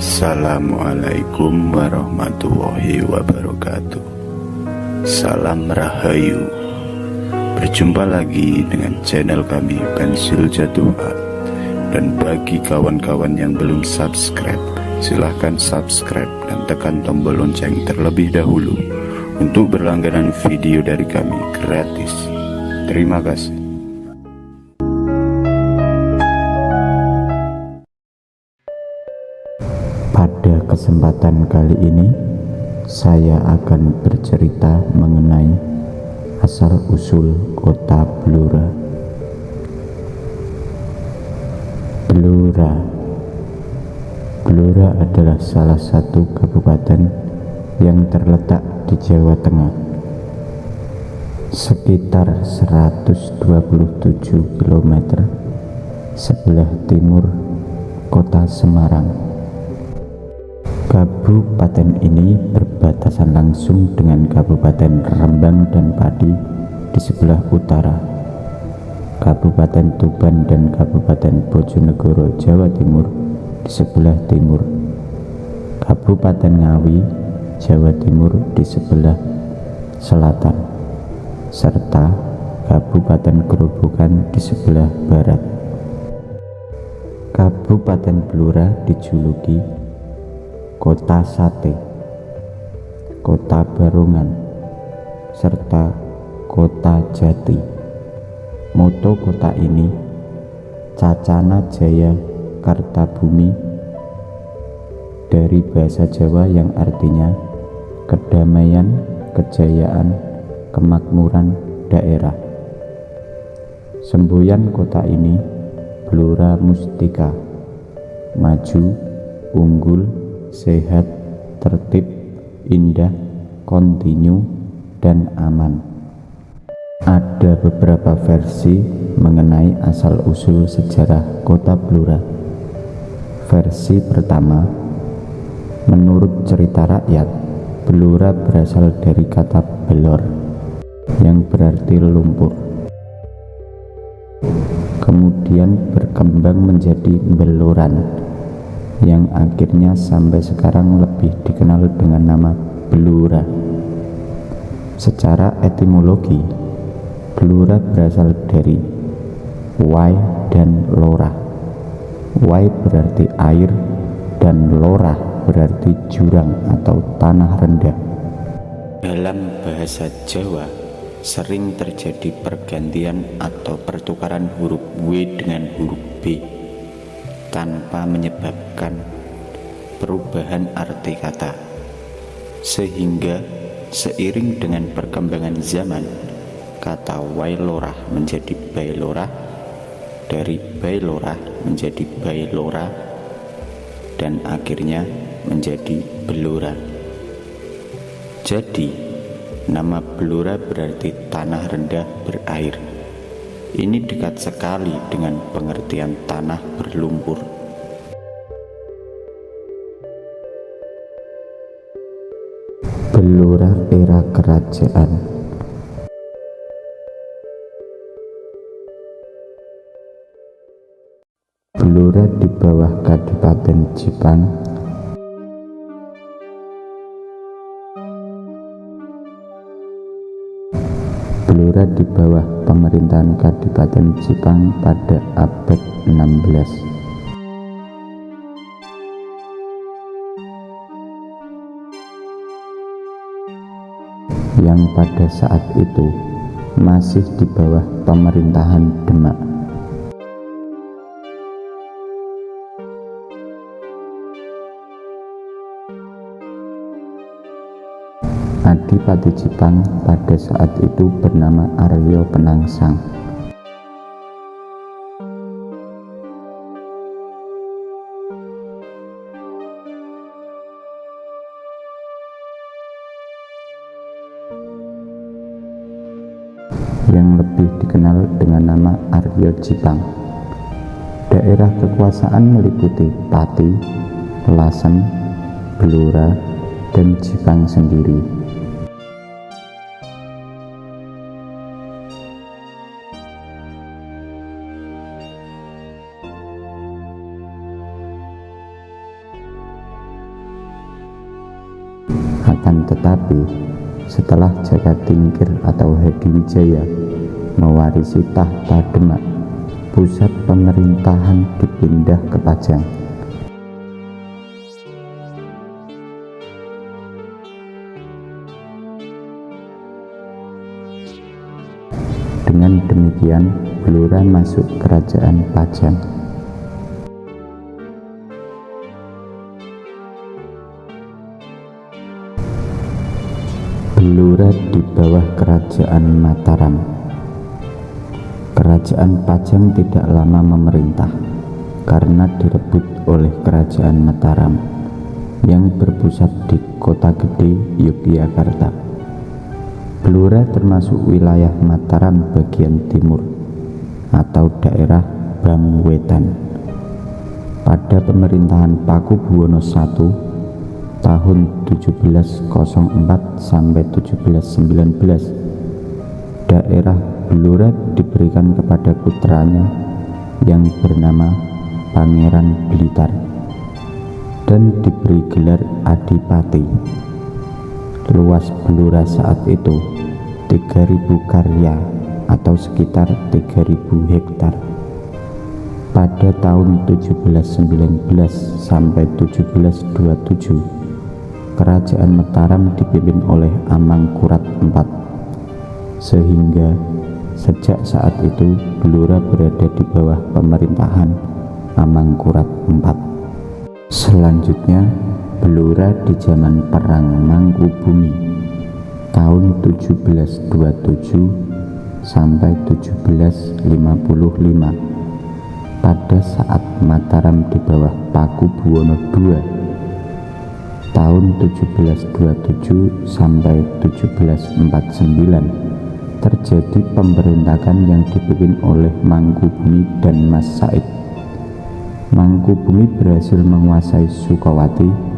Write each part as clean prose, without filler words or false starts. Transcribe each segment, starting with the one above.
Assalamualaikum warahmatullahi wabarakatuh. Salam Rahayu. Berjumpa lagi dengan channel kami Pensil Jatuh Art. Dan bagi kawan-kawan yang belum subscribe, silahkan subscribe dan tekan tombol lonceng terlebih dahulu untuk berlangganan video dari kami gratis. Terima kasih. Pada kesempatan kali ini, saya akan bercerita mengenai asal-usul kota Blora. Blora adalah salah satu kabupaten yang terletak di Jawa Tengah, sekitar 127 km sebelah timur kota Semarang. Kabupaten ini berbatasan langsung dengan Kabupaten Rembang dan Pati di sebelah utara, Kabupaten Tuban dan Kabupaten Bojonegoro Jawa Timur di sebelah timur, Kabupaten Ngawi Jawa Timur di sebelah selatan, serta Kabupaten Grobogan di sebelah barat. Kabupaten Blora dijuluki Kota Sate, Kota Barongan, serta Kota Jati. Moto kota ini Cacana Jaya Kartabumi, dari bahasa Jawa yang artinya kedamaian, kejayaan, kemakmuran daerah. Semboyan kota ini Blora Mustika, maju, unggul, sehat, tertib, indah, kontinu, dan aman. Ada beberapa versi mengenai asal-usul sejarah kota Blora. Versi pertama, menurut cerita rakyat, Blora berasal dari kata belor yang berarti lumpur, kemudian berkembang menjadi beloran yang akhirnya sampai sekarang lebih dikenal dengan nama Blora. Secara etimologi, Blora berasal dari wai dan lora. Wai berarti air dan lora berarti jurang atau tanah rendah. Dalam bahasa Jawa sering terjadi pergantian atau pertukaran huruf W dengan huruf B tanpa menyebabkan perubahan arti kata, sehingga seiring dengan perkembangan zaman, kata wailorah menjadi bailorah, dari bailorah menjadi bailora, dan akhirnya menjadi Blora. Jadi nama Blora berarti tanah rendah berair. Ini dekat sekali dengan pengertian tanah berlumpur. Blora era kerajaan. Blora di bawah Kadipaten Jipang. Blora di bawah pemerintahan Kadipaten Jipang pada abad 16. Yang pada saat itu masih di bawah pemerintahan Demak. Adipati Jipang pada saat itu bernama Aryo Penangsang. Yang lebih dikenal dengan nama Aryo Jipang. Daerah kekuasaan meliputi Pati, Lasem, Blora, dan Jipang sendiri. Akan tetapi, setelah Jakatingkir atau Hadiwijaya mewarisi tahta Demak, pusat pemerintahan dipindah ke Pajang. Dengan demikian, Blora masuk kerajaan Pajang. Blora di bawah kerajaan Mataram. Kerajaan Pajang tidak lama memerintah karena direbut oleh kerajaan Mataram yang berpusat di Kota Gede, Yogyakarta. Blora termasuk wilayah Mataram bagian timur atau daerah Bangwetan. Pada pemerintahan Pakubuwono I tahun 1704 sampai 1719, daerah Blora diberikan kepada putranya yang bernama Pangeran Blitar dan diberi gelar Adipati. Luas Blora saat itu 3.000 karya atau sekitar 3.000 hektar. Pada tahun 1719 sampai 1727, kerajaan Mataram dipimpin oleh Amangkurat IV, sehingga sejak saat itu Blora berada di bawah pemerintahan Amangkurat IV. Selanjutnya, Blora di zaman Perang Mangkubumi tahun 1727 sampai 1755, pada saat Mataram di bawah Pakubuwono II tahun 1727 sampai 1749, terjadi pemberontakan yang dipimpin oleh Mangkubumi dan Mas Said. Mangkubumi berhasil menguasai Sukawati,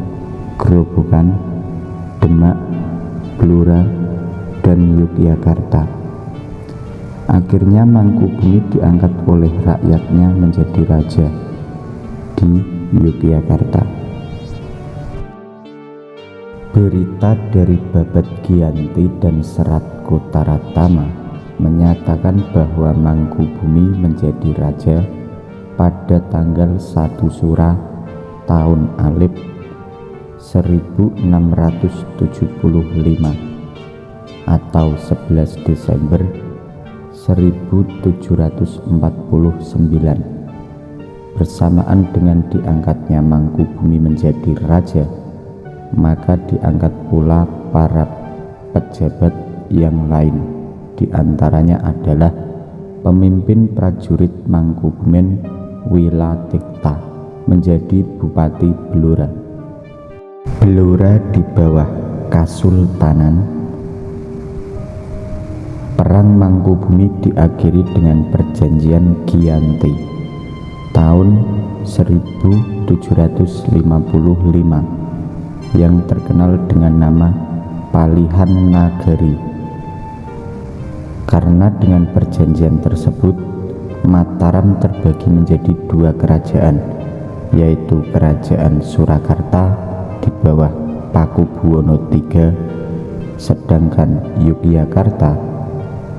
Grobogan, Demak, Blora, dan Yogyakarta. Akhirnya Mangkubumi diangkat oleh rakyatnya menjadi raja di Yogyakarta. Berita dari Babad Giyanti dan Serat Kotaratama menyatakan bahwa Mangkubumi menjadi raja pada tanggal 1 Sura tahun Alif 1675 atau 11 Desember 1749. Bersamaan dengan diangkatnya Mangkubumi menjadi raja, maka diangkat pula para pejabat yang lain. Di antaranya adalah pemimpin prajurit Mangkubumen Wilatikta menjadi Bupati Blora. Blora di bawah Kasultanan. Perang Mangkubumi diakhiri dengan perjanjian Giyanti tahun 1755 yang terkenal dengan nama Palihan Nagari. Karena dengan perjanjian tersebut Mataram terbagi menjadi dua kerajaan, yaitu Kerajaan Surakarta di bawah Pakubuwono III, sedangkan Yogyakarta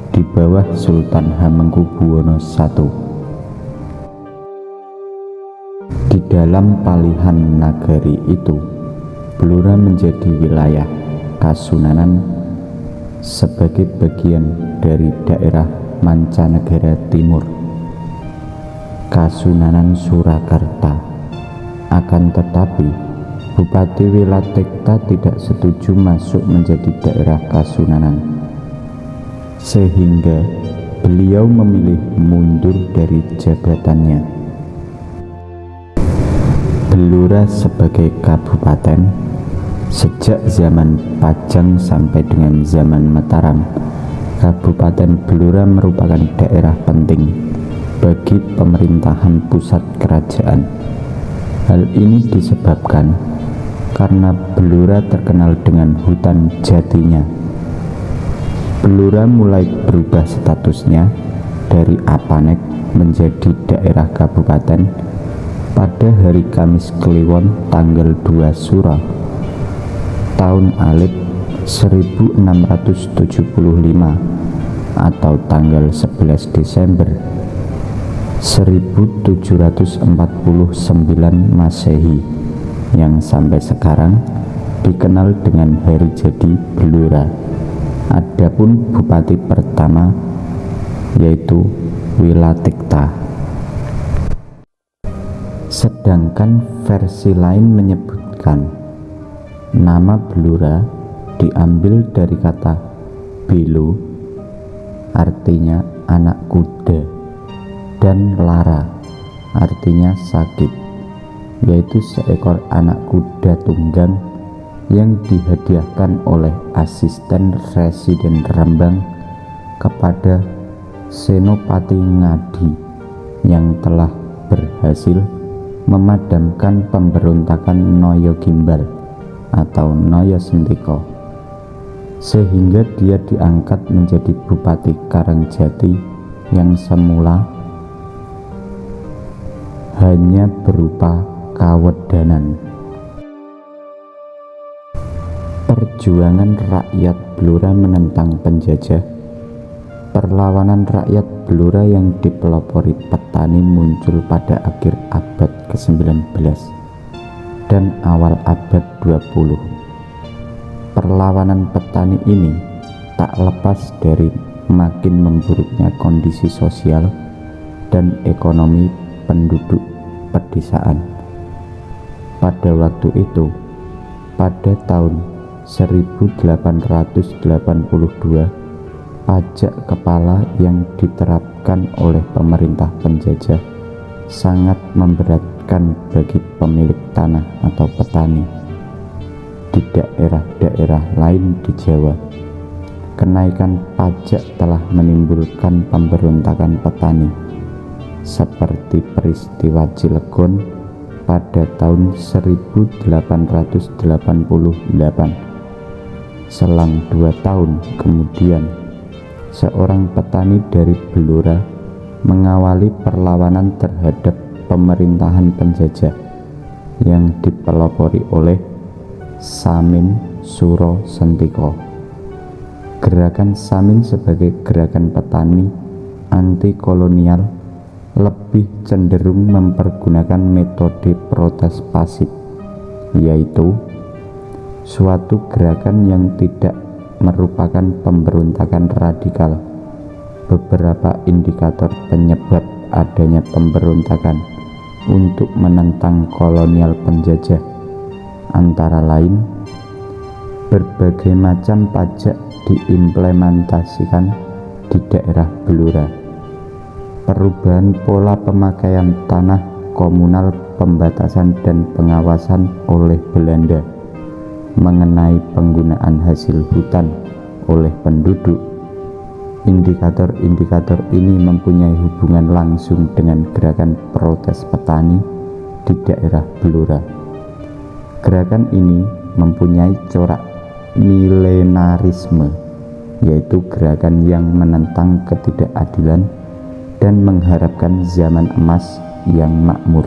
di bawah Sultan Hamengkubuwono I. Di dalam Palihan Nagari itu, Blora menjadi wilayah Kasunanan sebagai bagian dari daerah Mancanegara Timur, Kasunanan Surakarta. Akan tetapi, Bupati Wilatikta tidak setuju masuk menjadi daerah Kasunanan, sehingga beliau memilih mundur dari jabatannya. Blora sebagai kabupaten sejak zaman Pajang sampai dengan zaman Mataram, Kabupaten Blora merupakan daerah penting bagi pemerintahan pusat kerajaan. Hal ini disebabkan karena Blora terkenal dengan hutan jatinya. Blora mulai berubah statusnya dari Apanek menjadi daerah kabupaten pada hari Kamis Kliwon tanggal 2 Sura tahun alif 1675 atau tanggal 11 Desember 1749 Masehi, yang sampai sekarang dikenal dengan hari jadi Blora. Adapun bupati pertama yaitu Wilatikta. Sedangkan versi lain menyebutkan nama Blora diambil dari kata belo, artinya anak kuda, dan lara, artinya sakit, yaitu seekor anak kuda tunggang yang dihadiahkan oleh asisten residen Rembang kepada Senopati Ngadi yang telah berhasil memadamkan pemberontakan Noyo Gimbal atau Noyo Sentiko, sehingga dia diangkat menjadi Bupati Karangjati yang semula hanya berupa kawedanan. Perjuangan rakyat Blora menentang penjajah. Perlawanan rakyat Blora yang dipelopori petani muncul pada akhir abad ke-19 dan awal abad 20. Perlawanan petani ini tak lepas dari makin memburuknya kondisi sosial dan ekonomi penduduk pedesaan. Pada waktu itu, pada tahun 1882, pajak kepala yang diterapkan oleh pemerintah penjajah sangat memberatkan bagi pemilik tanah atau petani. Di daerah-daerah lain di Jawa, kenaikan pajak telah menimbulkan pemberontakan petani, seperti peristiwa Cilegon pada tahun 1888. Selang 2 tahun kemudian, seorang petani dari Blora mengawali perlawanan terhadap pemerintahan penjajah yang dipelopori oleh Samin Suro Sentiko. Gerakan Samin sebagai gerakan petani anti kolonial lebih cenderung mempergunakan metode protes pasif, yaitu suatu gerakan yang tidak merupakan pemberontakan radikal. Beberapa indikator penyebab adanya pemberontakan untuk menentang kolonial penjajah antara lain berbagai macam pajak diimplementasikan di daerah Blora, perubahan pola pemakaian tanah komunal, pembatasan dan pengawasan oleh Belanda mengenai penggunaan hasil hutan oleh penduduk. Indikator-indikator ini mempunyai hubungan langsung dengan gerakan protes petani di daerah Blora. Gerakan ini mempunyai corak milenarisme, yaitu gerakan yang menentang ketidakadilan dan mengharapkan zaman emas yang makmur.